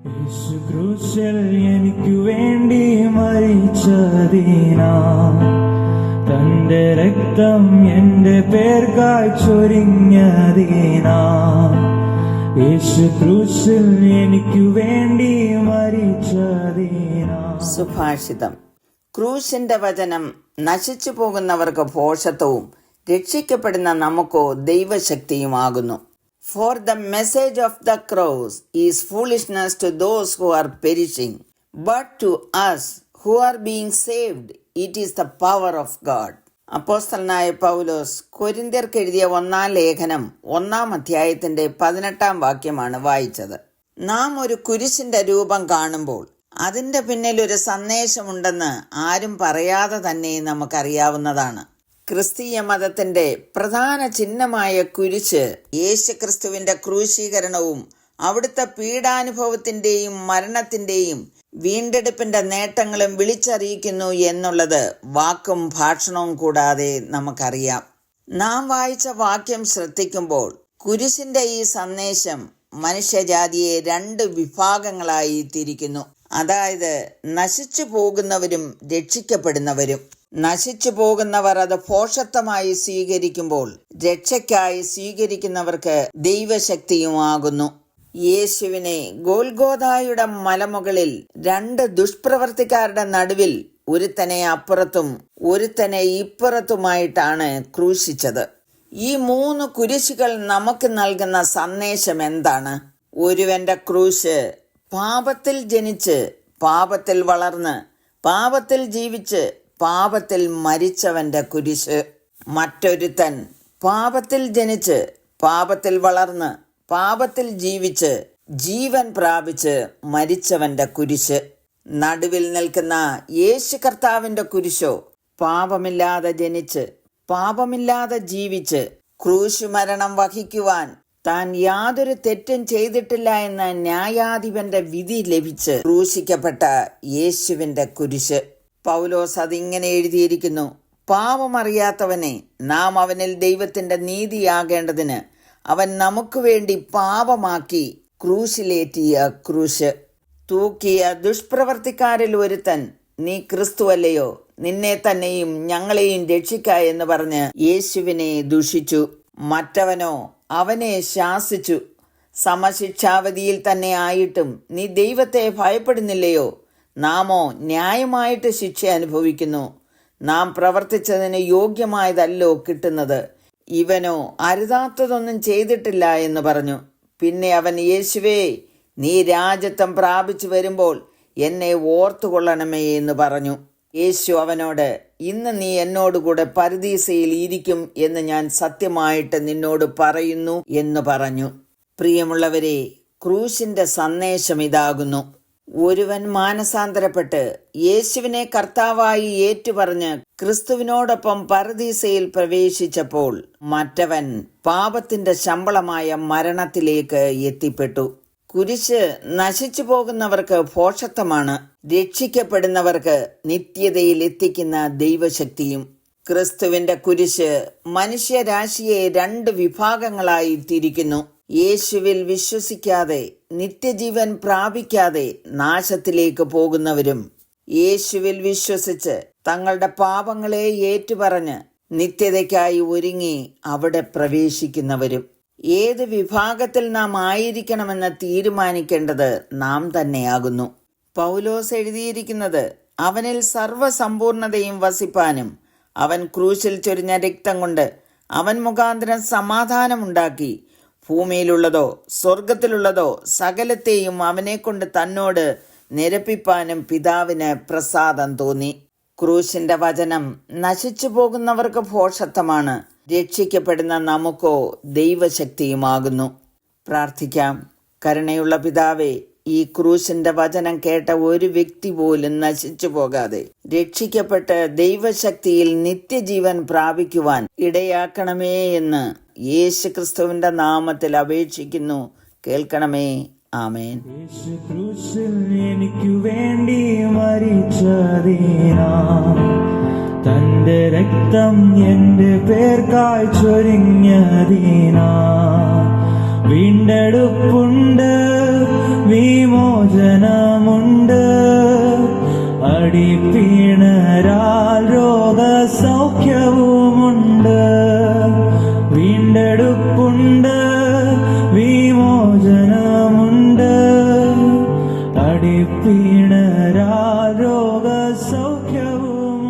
യേശു ക്രൂശിൽ എനിക്കു വേണ്ടി മരിച്ചതിനാ, തന്റെ രക്തം എന്റെ പേർക്കായി ചൊരിഞ്ഞതിനാ. യേശു ക്രൂശിൽ എനിക്കു വേണ്ടി മരിച്ചതിനാ. സുഭാഷിതം. ക്രൂശിന്റെ വചനം നശിച്ചു പോകുന്നവർക്ക് ഭോഷത്വവും രക്ഷിക്കപ്പെടുന്ന നമുക്കോ ദൈവശക്തിയുമാകുന്നു. For the message of the cross is foolishness to those who are perishing, but to us who are being saved, it is the power of God. അപ്പോസ്തലനായ പൗലോസ് കൊരിന്ത്യർക്ക് എഴുതിയ 1-ാം ലേഖനം 1-ാം അധ്യായത്തിന്റെ 18-ാം വാക്യമാണ് വായിച്ചത്. നാം ഒരു കുരിശിന്റെ രൂപം കാണുമ്പോൾ അതിന്റെ പിന്നിൽ ഒരു സന്ദേശമുണ്ടെന്ന് ആരും പറയാതെ തന്നെ നമുക്കറിയാവുന്നതാണ്. ക്രിസ്തീയ മതത്തിന്റെ പ്രധാന ചിഹ്നമായ കുരിശ് യേശുക്രിസ്തുവിന്റെ ക്രൂശീകരണവും അവിടുത്തെ പീഡാനുഭവത്തിന്റെയും മരണത്തിന്റെയും വീണ്ടെടുപ്പിന്റെ നേട്ടങ്ങളും വിളിച്ചറിയിക്കുന്നു എന്നുള്ളത് വാക്കും ഭാഷണവും കൂടാതെ നമുക്കറിയാം. നാം വായിച്ച വാക്യം ശ്രദ്ധിക്കുമ്പോൾ കുരിശിന്റെ ഈ സന്ദേശം മനുഷ്യജാതിയെ 2 വിഭാഗങ്ങളായി തിരിക്കുന്നു. അതായത് നശിച്ചു പോകുന്നവരും രക്ഷിക്കപ്പെടുന്നവരും. നശിച്ചു പോകുന്നവർ അത് ഭോഷത്വമായി സ്വീകരിക്കുമ്പോൾ രക്ഷയ്ക്കായി സ്വീകരിക്കുന്നവർക്ക് ദൈവശക്തിയുമാകുന്നു. യേശുവിനെ ഗോൽഗോഥായുടെ മലമുകളിൽ 2 ദുഷ്പ്രവർത്തിക്കാരുടെ നടുവിൽ ഒരുത്തനെ അപ്പുറത്തും ഒരുത്തനെ ഇപ്പുറത്തുമായിട്ടാണ് ക്രൂശിച്ചത്. ഈ 3 കുരിശുകൾ നമുക്ക് നൽകുന്ന സന്ദേശം എന്താണ്? ഒരുവന്റെ ക്രൂശ് പാപത്തിൽ ജനിച്ച് പാപത്തിൽ വളർന്ന് പാപത്തിൽ ജീവിച്ച് പാപത്തിൽ മരിച്ചവന്റെ കുരിശ്. മറ്റൊരുത്തൻ പാപത്തിൽ ജനിച്ച് പാപത്തിൽ വളർന്ന് പാപത്തിൽ ജീവിച്ച് ജീവൻ പ്രാപിച്ച് മരിച്ചവന്റെ കുരിശ്. നടുവിൽ നിൽക്കുന്ന യേശു കർത്താവിന്റെ കുരിശോ പാപമില്ലാതെ ജനിച്ച് പാപമില്ലാതെ ജീവിച്ച് ക്രൂശുമരണം വഹിക്കുവാൻ താൻ യാതൊരു തെറ്റും ചെയ്തിട്ടില്ല എന്ന ന്യായാധിപന്റെ വിധി ലഭിച്ച് ക്രൂശിക്കപ്പെട്ട യേശുവിന്റെ കുരിശ്. പൗലോസ് അതിങ്ങനെ എഴുതിയിരിക്കുന്നു: പാപമറിയാത്തവനെ നാം അവനിൽ ദൈവത്തിന്റെ നീതിയാകേണ്ടതിന് അവൻ നമുക്ക് വേണ്ടി പാപമാക്കി ക്രൂശിലേറ്റിയ ക്രൂശ്. തൂക്കിയ ദുഷ്പ്രവർത്തിക്കാരിൽ ഒരുത്തൻ, നീ ക്രിസ്തുവല്ലയോ, നിന്നെ തന്നെയും ഞങ്ങളെയും രക്ഷിക്ക എന്ന് പറഞ്ഞ് യേശുവിനെ ദുഷിച്ചു. മറ്റവനോ അവനെ ശാസിച്ചു, സമശിക്ഷാവധിയിൽ തന്നെ ആയിട്ടും നീ ദൈവത്തെ ഭയപ്പെടുന്നില്ലയോ? നാമോ ന്യായമായിട്ട് ശിക്ഷ അനുഭവിക്കുന്നു. നാം പ്രവർത്തിച്ചതിന് യോഗ്യമായതല്ലോ കിട്ടുന്നത്. ഇവനോ അരുതാത്തതൊന്നും ചെയ്തിട്ടില്ല എന്ന് പറഞ്ഞു. പിന്നെ അവൻ, യേശുവേ, നീ രാജത്വം പ്രാപിച്ചു വരുമ്പോൾ എന്നെ ഓർത്തുകൊള്ളണമേ എന്ന് പറഞ്ഞു. യേശു അവനോട്, ഇന്ന് നീ എന്നോടുകൂടെ പരദീസയിൽ ഇരിക്കും എന്ന് ഞാൻ സത്യമായിട്ട് നിന്നോട് പറയുന്നു എന്ന് പറഞ്ഞു. പ്രിയമുള്ളവരെ, ക്രൂശിന്റെ സന്ദേശം ഇതാകുന്നു: ഒരുവൻ മാനസാന്തരപ്പെട്ട് യേശുവിനെ കർത്താവായി ഏറ്റുപറഞ്ഞ് ക്രിസ്തുവിനോടൊപ്പം പരദീസയിൽ പ്രവേശിച്ചപ്പോൾ മറ്റവൻ പാപത്തിന്റെ ശമ്പളമായ മരണത്തിലേക്ക് എത്തിപ്പെട്ടു. കുരിശ് നശിച്ചു പോകുന്നവർക്ക് ഭോഷത്വമാണ്, രക്ഷിക്കപ്പെടുന്നവർക്ക് നിത്യതയിൽ എത്തിക്കുന്ന ദൈവശക്തിയും. ക്രിസ്തുവിന്റെ കുരിശ് മനുഷ്യരാശിയെ 2 വിഭാഗങ്ങളായി തിരിക്കുന്നു. യേശുവിൽ വിശ്വസിക്കാതെ നിത്യജീവൻ പ്രാപിക്കാതെ നാശത്തിലേക്ക് പോകുന്നവരും, യേശുവിൽ വിശ്വസിച്ച് തങ്ങളുടെ പാപങ്ങളെ ഏറ്റുപറഞ്ഞ് നിത്യതയ്ക്കായി ഒരുങ്ങി അവിടെ പ്രവേശിക്കുന്നവരും. ഏത് വിഭാഗത്തിൽ നാം ആയിരിക്കണമെന്ന് തീരുമാനിക്കേണ്ടത് നാം തന്നെയാകുന്നു. പൗലോസ് എഴുതിയിരിക്കുന്നത്, അവനിൽ സർവ്വസമ്പൂർണതയും വസിപ്പാനും അവൻ ക്രൂശിൽ ചൊരിഞ്ഞ രക്തം കൊണ്ട് അവൻ മുഖാന്തരം സമാധാനമുണ്ടാക്കി ഭൂമിയിലുള്ളതോ സ്വർഗത്തിലുള്ളതോ സകലത്തെയും അവനെ കൊണ്ട് തന്നോട് നിരപ്പിപ്പാനും പിതാവിന് പ്രസാദം തോന്നി. ക്രൂശിന്റെ വചനം നശിച്ചു പോകുന്നവർക്ക് ഭോഷത്വമാണ്, രക്ഷിക്കപ്പെടുന്ന നമുക്കോ ദൈവശക്തിയുമാകുന്നു. പ്രാർത്ഥിക്കാം. കരുണയുള്ള പിതാവേ, ഈ ക്രൂശിന്റെ വചനം കേട്ട ഒരു വ്യക്തി പോലും നശിച്ചു പോകാതെ രക്ഷിക്കപ്പെട്ട് ദൈവശക്തിയിൽ നിത്യജീവൻ പ്രാപിക്കുവാൻ ഇടയാക്കണമേ എന്ന് യേശുക്രിസ്തുവിന്റെ നാമത്തിൽ അപേക്ഷിക്കുന്നു. കേൾക്കണമേ. ആമേൻ. യേശു ക്രൂശിൽ എനിക്കു വേണ്ടി മരിച്ചതിനാ, തന്റെ രക്തം എന്റെ പേർക്കായി ചൊരിഞ്ഞതിനാ, വീണ്ടെടുപ്പുണ്ട്, വിമോചനമുണ്ട്, വിമോചനമുണ്ട്, അടിപ്പീണരാൽ രോഗസൗഖ്യവുമുണ്ട്. വീണ്ടെടുപ്പുണ്ട്, വിമോചനമുണ്ട്, അടിപ്പീണരാൽ രോഗസൗഖ്യവുമുണ്ട്.